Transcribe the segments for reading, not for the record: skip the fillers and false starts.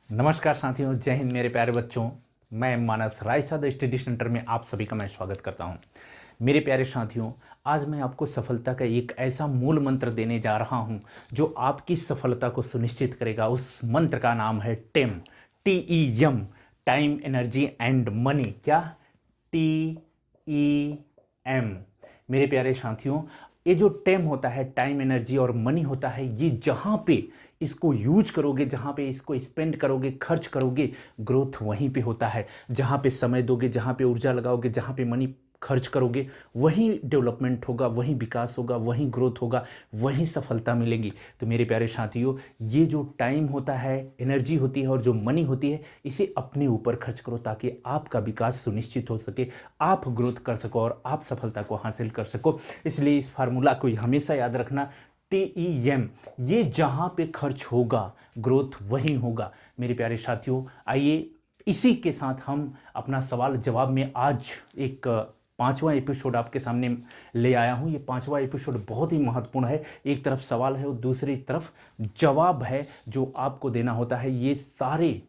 नमस्कार साथियों, जय हिंद मेरे प्यारे बच्चों। मैं मानस रायसाद स्टडी सेंटर में आप सभी का मैं स्वागत करता हूं। मेरे प्यारे साथियों, आज मैं आपको सफलता का एक ऐसा मूल मंत्र देने जा रहा हूं जो आपकी सफलता को सुनिश्चित करेगा। उस मंत्र का नाम है टेम, TEM, time, energy and money. क्या? TEM। मेरे प्यारे साथियों, ये जो टेम होता है, टाइम, एनर्जी और मनी होता है, ये जहाँ पे इसको यूज करोगे, जहाँ पे इसको स्पेंड करोगे, खर्च करोगे, ग्रोथ वहीं पे होता है। जहाँ पे समय दोगे, जहाँ पे ऊर्जा लगाओगे, जहाँ पे मनी खर्च करोगे, वहीं डेवलपमेंट होगा, वहीं विकास होगा, वहीं ग्रोथ होगा, वहीं सफलता मिलेगी। तो मेरे प्यारे साथियों, ये जो टाइम होता है, एनर्जी होती है और जो मनी होती है, इसे अपने ऊपर खर्च करो ताकि आपका विकास सुनिश्चित हो सके, आप ग्रोथ कर सको और आप सफलता को हासिल कर सको। इसलिए इस फार्मूला को हमेशा याद रखना, TEM। ये जहां पे खर्च होगा, ग्रोथ वहीं होगा। मेरे प्यारे साथियों, आइए इसी के साथ हम अपना सवाल जवाब में आज एक पांचवा एपिसोड आपके सामने ले आया हूं। ये पांचवा एपिसोड बहुत ही महत्वपूर्ण है। एक तरफ सवाल है और दूसरी तरफ जवाब है जो आपको देना होता है। ये सारे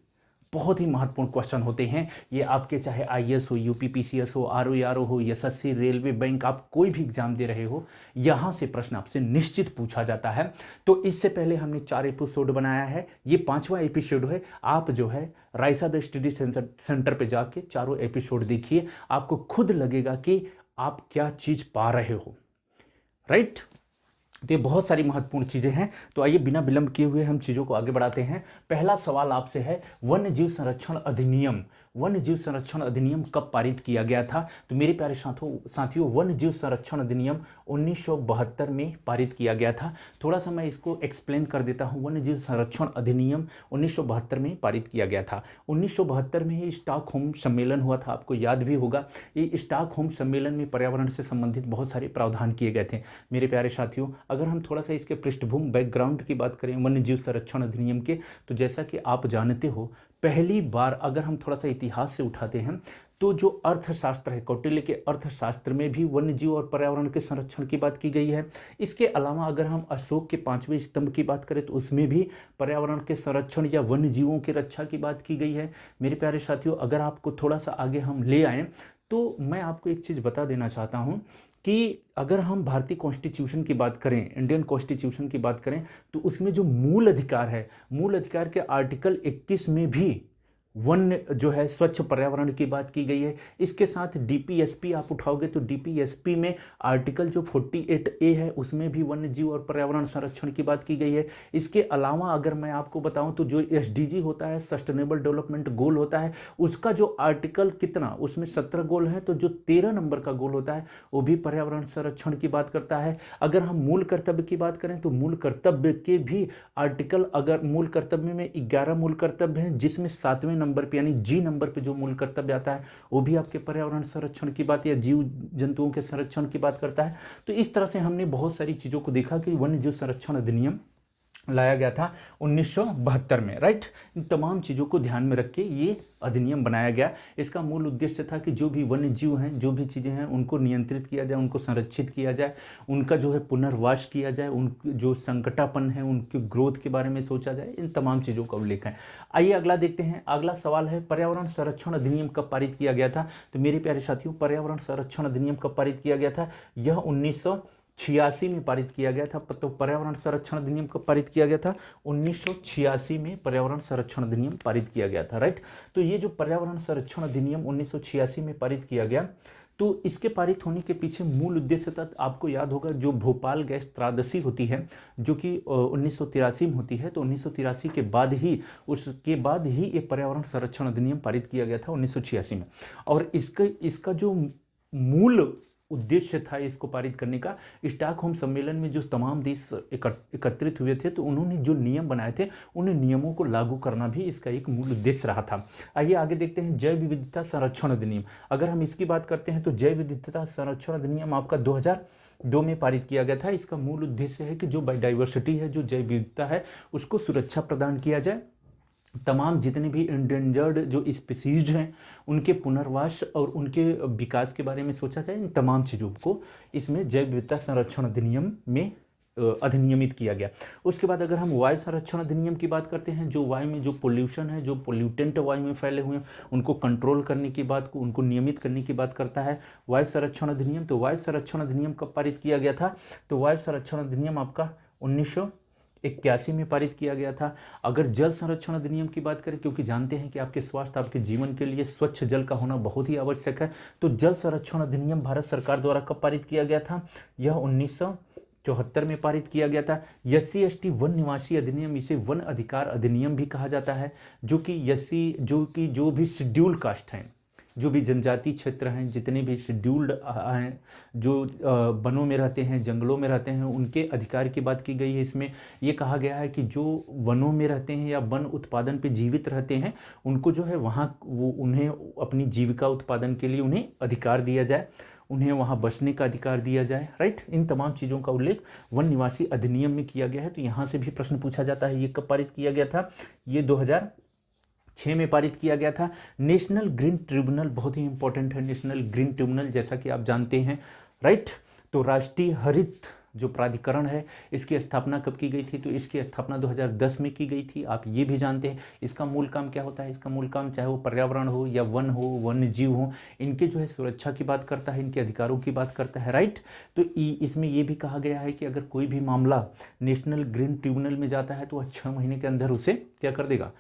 बहुत ही महत्वपूर्ण क्वेश्चन होते हैं। ये आपके चाहे IAS हो, UPPCS हो, ROE हो, SSC, रेलवे, बैंक, आप कोई भी एग्जाम दे रहे हो, यहाँ से प्रश्न आपसे निश्चित पूछा जाता है। तो इससे पहले हमने 4 एपिसोड बनाया है, ये पांचवा एपिसोड है। आप जो है रायसाद स्टडी सेंटर पे जाके चारों एपिसोड देखिए, आपको खुद लगेगा कि आप क्या चीज़ पा रहे हो। राइट? तो ये बहुत सारी महत्वपूर्ण चीज़ें हैं। तो आइए बिना विलंब किए हुए हम चीज़ों को आगे बढ़ाते हैं। पहला सवाल आपसे है, वन्य जीव संरक्षण अधिनियम, वन्य जीव संरक्षण अधिनियम कब पारित किया गया था? तो मेरे प्यारे साथियों, वन्य जीव संरक्षण अधिनियम 1972 में पारित किया गया था। थोड़ा सा मैं इसको एक्सप्लेन कर देता हूँ। वन्य जीव संरक्षण अधिनियम 1972 में पारित किया गया था। 1972 में ही स्टॉकहोम सम्मेलन हुआ था, आपको याद भी होगा। ये स्टॉकहोम सम्मेलन में पर्यावरण से संबंधित बहुत सारे प्रावधान किए गए थे। मेरे प्यारे साथियों, अगर हम थोड़ा सा इसके पृष्ठभूमि बैकग्राउंड की बात करें वन्य जीव संरक्षण अधिनियम के, तो जैसा कि आप जानते हो, पहली बार अगर हम थोड़ा सा इतिहास से उठाते हैं तो जो अर्थशास्त्र है, कौटिल्य के अर्थशास्त्र में भी वन्य जीव और पर्यावरण के संरक्षण की बात की गई है। इसके अलावा अगर हम अशोक के 5वें स्तंभ की बात करें तो उसमें भी पर्यावरण के संरक्षण या वन्य जीवों की रक्षा की बात की गई है। मेरे प्यारे साथियों, अगर आपको थोड़ा सा आगे हम ले आए तो मैं आपको एक चीज़ बता देना चाहता हूँ कि अगर हम भारतीय कॉन्स्टिट्यूशन की बात करें, इंडियन कॉन्स्टिट्यूशन की बात करें, तो उसमें जो मूल अधिकार है, मूल अधिकार के आर्टिकल 21 में भी वन जो है स्वच्छ पर्यावरण की बात की गई है। इसके साथ DPSP आप उठाओगे तो DPSP में आर्टिकल जो 48A है उसमें भी वन्य जीव और पर्यावरण संरक्षण की बात की गई है। इसके अलावा अगर मैं आपको बताऊं तो जो SDG होता है, सस्टेनेबल डेवलपमेंट गोल होता है, उसका जो आर्टिकल कितना, उसमें 17 गोल हैं, तो जो 13 नंबर का गोल होता है वो भी पर्यावरण संरक्षण की बात करता है। अगर हम मूल कर्तव्य की बात करें तो मूल कर्तव्य के भी आर्टिकल, अगर मूल कर्तव्य में 11 मूल कर्तव्य हैं, जिसमें 7वें नंबर पे यानी G नंबर पे जो मूल कर्तव्य आता है वो भी आपके पर्यावरण संरक्षण की बात या जीव जंतुओं के संरक्षण की बात करता है। तो इस तरह से हमने बहुत सारी चीज़ों को देखा कि वन्य जीव संरक्षण अधिनियम लाया गया था 1972 में। राइट? इन तमाम चीज़ों को ध्यान में रख के ये अधिनियम बनाया गया। इसका मूल उद्देश्य था कि जो भी वन्य जीव हैं, जो भी चीज़ें हैं, उनको नियंत्रित किया जाए, उनको संरक्षित किया जाए, उनका जो है पुनर्वास किया जाए, उन जो संकटापन है उनकी ग्रोथ के बारे में सोचा जाए। इन तमाम चीज़ों का उल्लेख है। आइए अगला देखते हैं। अगला सवाल है, पर्यावरण संरक्षण अधिनियम कब पारित किया गया था? तो मेरे प्यारे साथियों, पर्यावरण संरक्षण अधिनियम कब पारित किया गया था? यह 1986 में पारित किया गया था। तो पर्यावरण संरक्षण अधिनियम कब पारित किया गया था? 1986 में पर्यावरण संरक्षण अधिनियम पारित किया गया था। राइट? तो ये जो पर्यावरण संरक्षण अधिनियम 1986 में पारित किया गया, तो इसके पारित होने के पीछे मूल उद्देश्य था, आपको याद होगा, जो भोपाल गैस त्रासदी होती है जो कि 1983 में होती है, तो 1983 के बाद ही, उसके बाद ही ये पर्यावरण संरक्षण अधिनियम पारित किया गया था 1986 में। और इसका जो मूल उद्देश्य था इसको पारित करने का, स्टॉकहोम सम्मेलन में जो तमाम देश एकत्रित हुए थे, तो उन्होंने जो नियम बनाए थे उन नियमों को लागू करना भी इसका एक मूल उद्देश्य रहा था। आइए आगे देखते हैं। जैव विविधता संरक्षण अधिनियम, अगर हम इसकी बात करते हैं तो जैव विविधता संरक्षण अधिनियम आपका 2002 में पारित किया गया था। इसका मूल उद्देश्य है कि जो बायोडाइवर्सिटी है, जो जैव विविधता है, उसको सुरक्षा प्रदान किया जाए। तमाम जितने भी इंडेंजर्ड जो स्पीसीज हैं उनके पुनर्वास और उनके विकास के बारे में सोचा जाए। इन तमाम चीज़ों को इसमें जैव विविधता संरक्षण अधिनियम में अधिनियमित किया गया। उसके बाद अगर हम वायु संरक्षण अधिनियम की बात करते हैं, जो वायु में जो पोल्यूशन है, जो पोल्यूटेंट वायु में फैले हुए हैं, उनको कंट्रोल करने की बात को, उनको नियमित करने की बात करता है वायु संरक्षण अधिनियम। तो वायु संरक्षण अधिनियम कब पारित किया गया था? तो वायु संरक्षण अधिनियम आपका 1981 में पारित किया गया था। अगर जल संरक्षण अधिनियम की बात करें, क्योंकि जानते हैं कि आपके स्वास्थ्य, आपके जीवन के लिए स्वच्छ जल का होना बहुत ही आवश्यक है, तो जल संरक्षण अधिनियम भारत सरकार द्वारा कब पारित किया गया था? यह 1974 में पारित किया गया था। SC/ST वन निवासी अधिनियम, इसे वन अधिकार अधिनियम भी कहा जाता है, जो कि जो भी शेड्यूल्ड कास्ट हैं, जो भी जनजाति क्षेत्र हैं, जितने भी शेड्यूल्ड हैं, जो वनों में रहते हैं, जंगलों में रहते हैं, उनके अधिकार की बात की गई है। इसमें ये कहा गया है कि जो वनों में रहते हैं या वन उत्पादन पे जीवित रहते हैं, उनको जो है वहाँ उन्हें अपनी जीविका उत्पादन के लिए उन्हें अधिकार दिया जाए, उन्हें वहाँ बसने का अधिकार दिया जाए, राइट। इन तमाम चीज़ों का उल्लेख वन निवासी अधिनियम में किया गया है। तो यहाँ से भी प्रश्न पूछा जाता है, ये कब पारित किया गया था? ये 2006 में पारित किया गया था। नेशनल ग्रीन ट्रिब्यूनल बहुत ही इंपॉर्टेंट है। नेशनल ग्रीन ट्रिब्यूनल, जैसा कि आप जानते हैं, राइट। तो राष्ट्रीय हरित जो प्राधिकरण है, इसकी स्थापना कब की गई थी? तो इसकी स्थापना 2010 में की गई थी। आप ये भी जानते हैं इसका मूल काम क्या होता है? इसका मूल काम, चाहे वो पर्यावरण हो या वन हो, वन्य जीव हो, इनके जो है सुरक्षा की बात करता है, इनके अधिकारों की बात करता है, राइट। तो इसमें ये भी कहा गया है कि अगर कोई भी मामला नेशनल ग्रीन ट्रिब्यूनल में जाता है तो वह 6 महीने के अंदर उसे क्या कर देगा?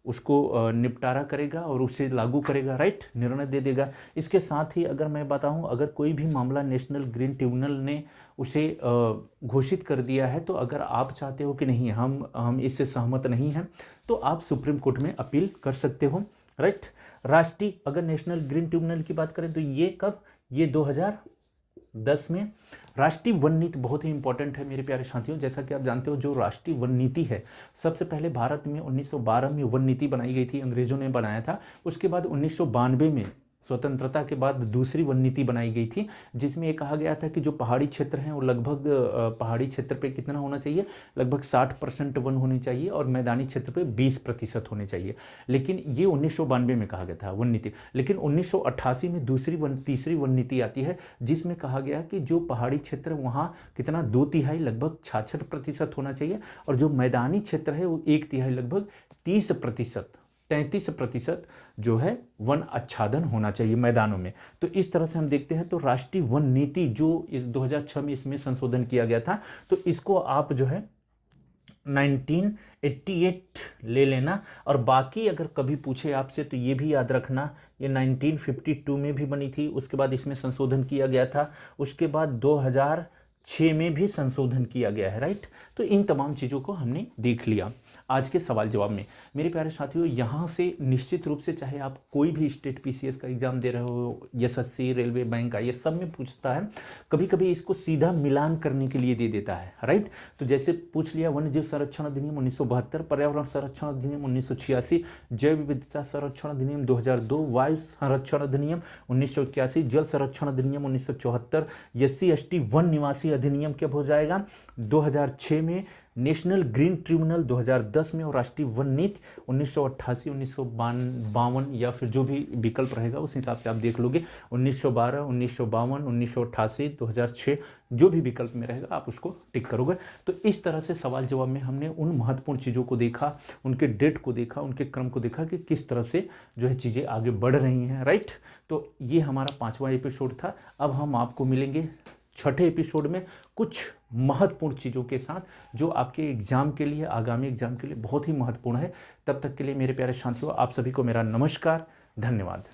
उसको निपटारा करेगा और उसे लागू करेगा, राइट, निर्णय दे देगा। इसके साथ ही अगर मैं बताऊं, अगर कोई भी मामला नेशनल ग्रीन ट्रिब्यूनल ने उसे घोषित कर दिया है, तो अगर आप चाहते हो कि नहीं, हम इससे सहमत नहीं हैं, तो आप सुप्रीम कोर्ट में अपील कर सकते हो, राइट। राष्ट्रीय अगर नेशनल ग्रीन ट्रिब्यूनल की बात करें तो ये कब? ये 2010 में। राष्ट्रीय वन नीति बहुत ही इंपॉर्टेंट है मेरे प्यारे साथियों। जैसा कि आप जानते हो, जो राष्ट्रीय वन नीति है, सबसे पहले भारत में 1912 में वन नीति बनाई गई थी, अंग्रेजों ने बनाया था। उसके बाद 1992 में स्वतंत्रता के बाद दूसरी वन नीति बनाई गई थी, जिसमें ये कहा गया था कि जो पहाड़ी क्षेत्र हैं वो लगभग पहाड़ी क्षेत्र पे कितना होना चाहिए? लगभग 60% वन होनी चाहिए और मैदानी क्षेत्र पे 20% होने चाहिए। लेकिन ये 1992 में कहा गया था वन नीति। लेकिन 1988 में तीसरी वन नीति आती है, जिसमें कहा गया कि जो पहाड़ी क्षेत्र वहाँ कितना 2/3 लगभग 66% होना चाहिए, और जो मैदानी क्षेत्र है वो 1/3 लगभग 33% जो है वन आच्छादन होना चाहिए मैदानों में। तो इस तरह से हम देखते हैं। तो राष्ट्रीय वन नीति जो इस 2006 में इसमें संशोधन किया गया था, तो इसको आप जो है 1988 ले लेना। और बाकी अगर कभी पूछे आपसे तो ये भी याद रखना, ये 1952 में भी बनी थी, उसके बाद इसमें संशोधन किया गया था, उसके बाद 2006 में भी संशोधन किया गया है, राइट। तो इन तमाम चीज़ों को हमने देख लिया आज के सवाल जवाब में। मेरे प्यारे साथियों, यहाँ से निश्चित रूप से चाहे आप कोई भी स्टेट PCS का एग्जाम दे रहे हो, SSC, रेलवे, बैंक का, ये सब में पूछता है। कभी कभी इसको सीधा मिलान करने के लिए दे देता है, राइट। तो जैसे पूछ लिया वन्य जीव संरक्षण अधिनियम 1972, पर्यावरण संरक्षण अधिनियम 1986, जैव विविधता संरक्षण अधिनियम 2002, वायु संरक्षण अधिनियम 1981, जल संरक्षण अधिनियम 1974, SC/ST वन निवासी अधिनियम कब हो जाएगा? 2006 में, नेशनल ग्रीन ट्रिब्यूनल 2010 में, और राष्ट्रीय वन नीति 1988, 1952, या फिर जो भी विकल्प रहेगा उस हिसाब से आप देख लोगे। 1912, 1952, 1988, 2006, जो भी विकल्प में रहेगा आप उसको टिक करोगे। तो इस तरह से सवाल जवाब में हमने उन महत्वपूर्ण चीज़ों को देखा, उनके डेट को देखा, उनके क्रम को देखा कि किस तरह से जो है चीज़ें आगे बढ़ रही हैं, राइट। तो ये हमारा 5वां एपिसोड था। अब हम आपको मिलेंगे 6ठे एपिसोड में कुछ महत्वपूर्ण चीज़ों के साथ, जो आपके एग्जाम के लिए, आगामी एग्जाम के लिए बहुत ही महत्वपूर्ण है। तब तक के लिए मेरे प्यारे साथियों, आप सभी को मेरा नमस्कार, धन्यवाद।